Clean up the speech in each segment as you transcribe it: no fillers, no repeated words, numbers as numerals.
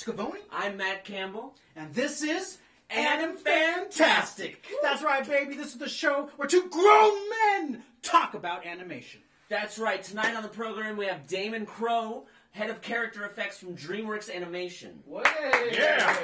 Schiavone. I'm Matt Campbell. And this is Animfantastic. That's right, baby. This is the show where two grown men talk about animation. That's right. Tonight on the program we have Damon Crowe, head of character effects from Dreamworks Animation. Yeah.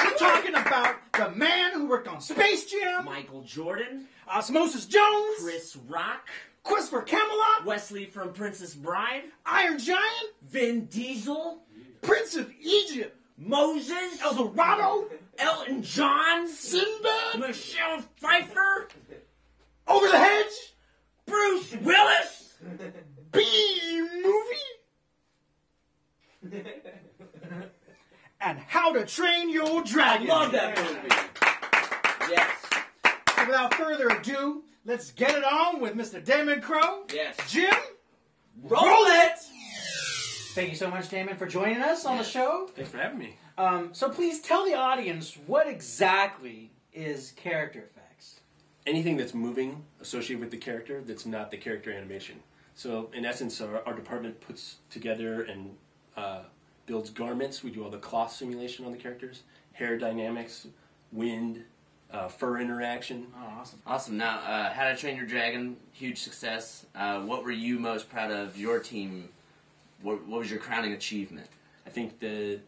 We're talking about the man who worked on Space Jam. Michael Jordan. Osmosis Jones. Chris Rock. Christopher Camelot. Wesley from Princess Bride. Iron Giant. Vin Diesel. Prince of Egypt. Moses. El Dorado. Elton John. Sinbad. Michelle Pfeiffer. Over the Hedge. Bruce Willis. B-Movie. And How to Train Your Dragon. I love that movie. Yes. So without further ado, let's get it on with Mr. Damon Crowe. Yes. Jim, roll it! Thank you so much, Damon, for joining us on the show. Thanks for having me. So please tell the audience what exactly is character effects. Anything that's moving associated with the character that's not the character animation. So in essence, our department puts together and builds garments. We do all the cloth simulation on the characters, hair dynamics, wind, fur interaction. Oh, awesome. Awesome. Now, How to Train Your Dragon, huge success. What were you most proud of your team? What was your crowning achievement? I think the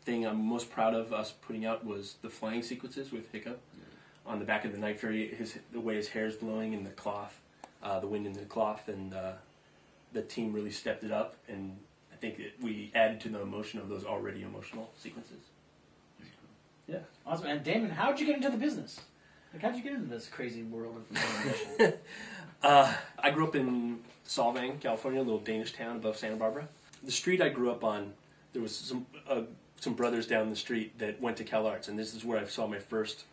thing I'm most proud of us putting out was the flying sequences with Hiccup on the back of the Night Fury, the way his hair's blowing in the cloth, the wind in the cloth, and the team really stepped it up, and I think we added to the emotion of those already emotional sequences. Yeah. Awesome. And Damon, how'd you get into the business? Like, how'd you get into this crazy world of animation? I grew up in Solvang, California, a little Danish town above Santa Barbara. The street I grew up on, there was some brothers down the street that went to CALARTS, and this is where I saw my first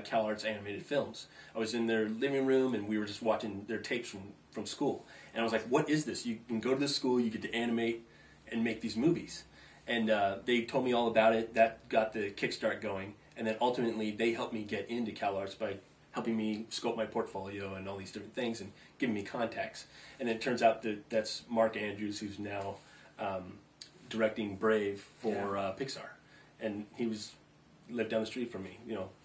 CALARTS animated films. I was in their living room, and we were just watching their tapes from school. And I was like, what is this? You can go to this school, you get to animate and make these movies. And they told me all about it. That got the kickstart going. And then ultimately, they helped me get into CALARTS by helping me scope my portfolio and all these different things and giving me contacts. And it turns out that that's Mark Andrews, who's now directing Brave for Pixar. And he lived down the street from me,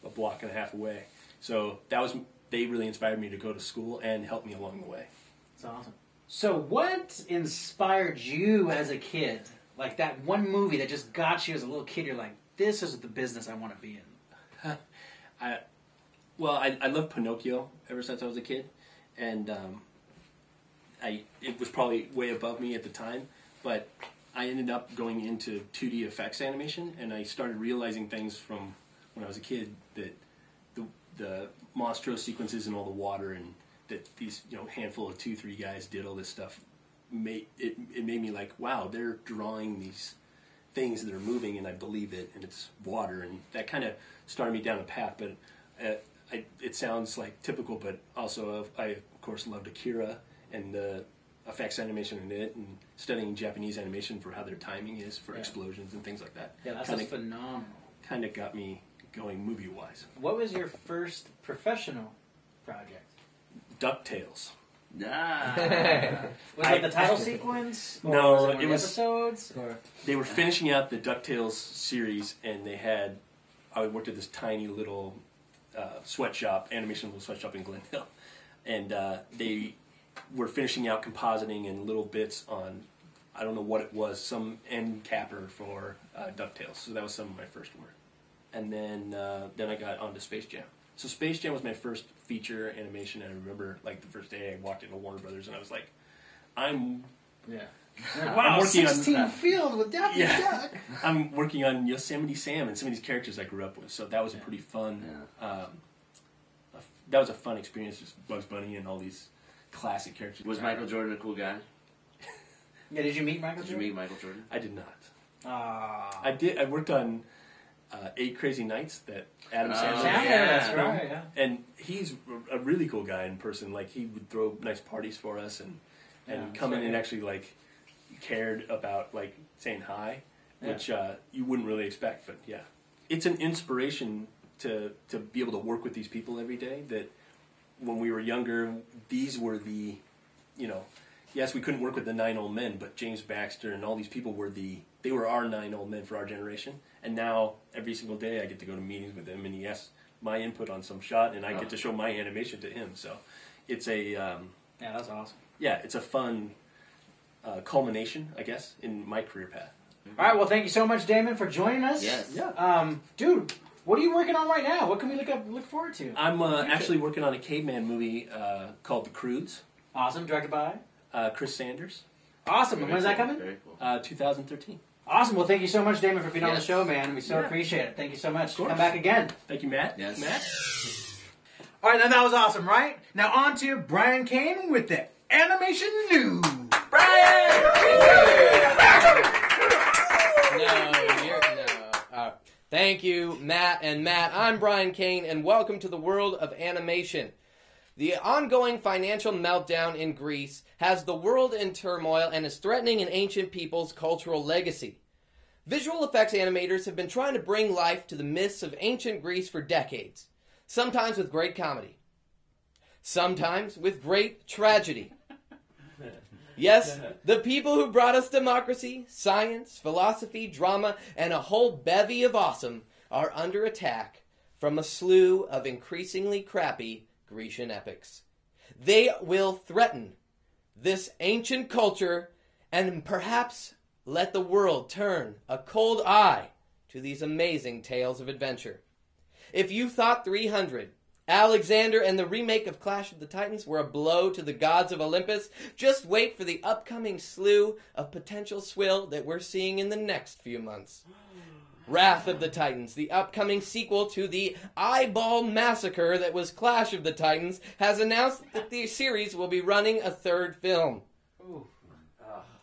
a block and a half away. So they really inspired me to go to school and help me along the way. That's awesome. So what inspired you as a kid? Like that one movie that just got you as a little kid, you're like, this is the business I want to be in. I loved Pinocchio ever since I was a kid, and it was probably way above me at the time, but I ended up going into 2D effects animation, and I started realizing things from when I was a kid that the monstrous sequences and all the water and that these handful of 2-3 guys did all this stuff. It made me like, wow, they're drawing these things that are moving, and I believe it, and it's water, and that kind of started me down a path. But it sounds like typical, but also I of course loved Akira and the effects animation in it, and studying Japanese animation for how their timing is for explosions and things like that. Yeah, that's phenomenal. Kind of got me going movie wise. What was your first professional project? Ducktales. Was it the title sequence? Or no, was it was episodes. Or? They were finishing out the Ducktales series, and I worked at this tiny little sweatshop, animation little sweatshop in Glendale, and they were finishing out compositing and little bits on, I don't know what it was, some end capper for Ducktales. So that was some of my first work, and then I got onto Space Jam. So Space Jam was my first feature animation, and I remember like the first day I walked into Warner Brothers, and I was like, wow, 16 Field with Daffy Duck. I'm working on Yosemite Sam and some of these characters I grew up with, so that was a pretty fun. That was a fun experience, just Bugs Bunny and all these classic characters. Was Michael Jordan a cool guy? Yeah, did you meet Michael Jordan? Did you meet Michael Jordan? I did not. I did. I worked on 8 Crazy Nights that Adam Sandler. That's right. Yeah. And he's a really cool guy in person. Like, he would throw nice parties for us and come in and actually like cared about like saying hi, which you wouldn't really expect. But yeah, it's an inspiration to be able to work with these people every day. That when we were younger, these were the, yes, we couldn't work with the 9 old men, but James Baxter and all these people were they they were our 9 old men for our generation. And now, every single day, I get to go to meetings with him, and he asks my input on some shot, and I get to show my animation to him. So it's a... yeah, that's awesome. Yeah, it's a fun culmination, I guess, in my career path. All right, well, thank you so much, Damon, for joining us. Yes. Yeah. Dude, what are you working on right now? What can we look forward to? I'm actually working on a caveman movie called The Croods. Awesome, directed by? Chris Sanders. Awesome, and when is that coming? Very cool. 2013. Awesome, well, thank you so much, Damon, for being on the Yes. show, man. We so appreciate it. Thank you so much. Come back again. Thank you, Matt. Yes. Matt? All right, now that was awesome, right? Now on to Bryan Cain with the animation news. Bryan! Thank you, Matt and Matt. I'm Bryan Cain, and welcome to the world of animation. The ongoing financial meltdown in Greece has the world in turmoil and is threatening an ancient people's cultural legacy. Visual effects animators have been trying to bring life to the myths of ancient Greece for decades, sometimes with great comedy, sometimes with great tragedy. Yes, the people who brought us democracy, science, philosophy, drama, and a whole bevy of awesome are under attack from a slew of increasingly crappy Grecian epics. They will threaten this ancient culture and perhaps let the world turn a cold eye to these amazing tales of adventure. If you thought 300, Alexander, and the remake of Clash of the Titans were a blow to the gods of Olympus, just wait for the upcoming slew of potential swill that we're seeing in the next few months. Wrath of the Titans, the upcoming sequel to the eyeball massacre that was Clash of the Titans, has announced that the series will be running a third film.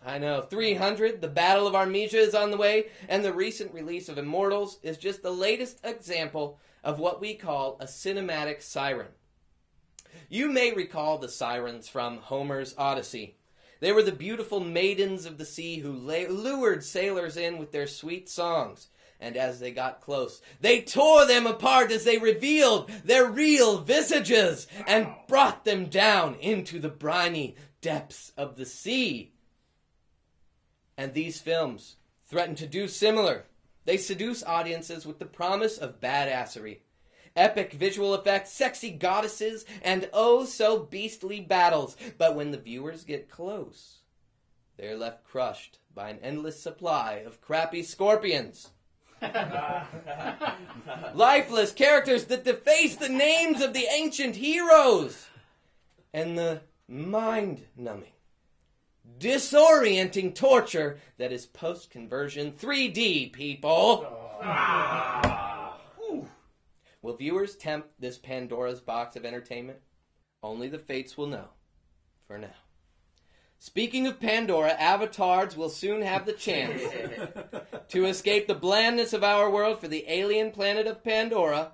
I know. 300, the Battle of Armenia is on the way, and the recent release of Immortals is just the latest example of what we call a cinematic siren. You may recall the sirens from Homer's Odyssey. They were the beautiful maidens of the sea who lured sailors in with their sweet songs. And as they got close, they tore them apart as they revealed their real visages and brought them down into the briny depths of the sea. And these films threaten to do similar. They seduce audiences with the promise of badassery, epic visual effects, sexy goddesses, and oh-so-beastly battles. But when the viewers get close, they're left crushed by an endless supply of crappy scorpions. Lifeless characters that deface the names of the ancient heroes. And the mind-numbing, disorienting torture that is post-conversion 3D, people. Will viewers tempt this Pandora's box of entertainment? Only the fates will know. For now. Speaking of Pandora, avatars will soon have the chance to escape the blandness of our world for the alien planet of Pandora,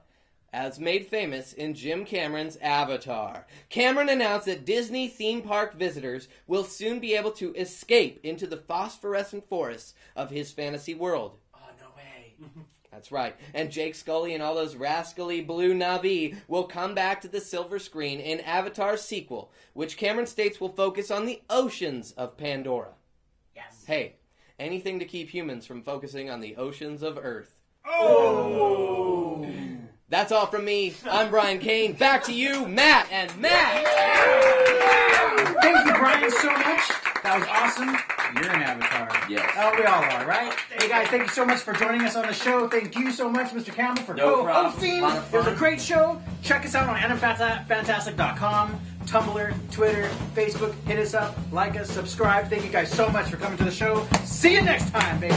as made famous in Jim Cameron's Avatar. Cameron announced that Disney theme park visitors will soon be able to escape into the phosphorescent forests of his fantasy world. Oh, no way. That's right. And Jake Scully and all those rascally blue Na'vi will come back to the silver screen in Avatar's sequel, which Cameron states will focus on the oceans of Pandora. Yes. Hey, anything to keep humans from focusing on the oceans of Earth. Oh! That's all from me. I'm Bryan Cain. Back to you, Matt and Matt. Thank you, Bryan, so much. That was awesome. You're an avatar. Yes. Oh, we all are, right? Hey, guys, thank you so much for joining us on the show. Thank you so much, Mr. Campbell, for No problem. co-hosting. Lot of It was a fun. great show. Check us out on Animfantastic.com, Tumblr, Twitter, Facebook. Hit us up, like us, subscribe. Thank you guys so much for coming to the show. See you next time, baby.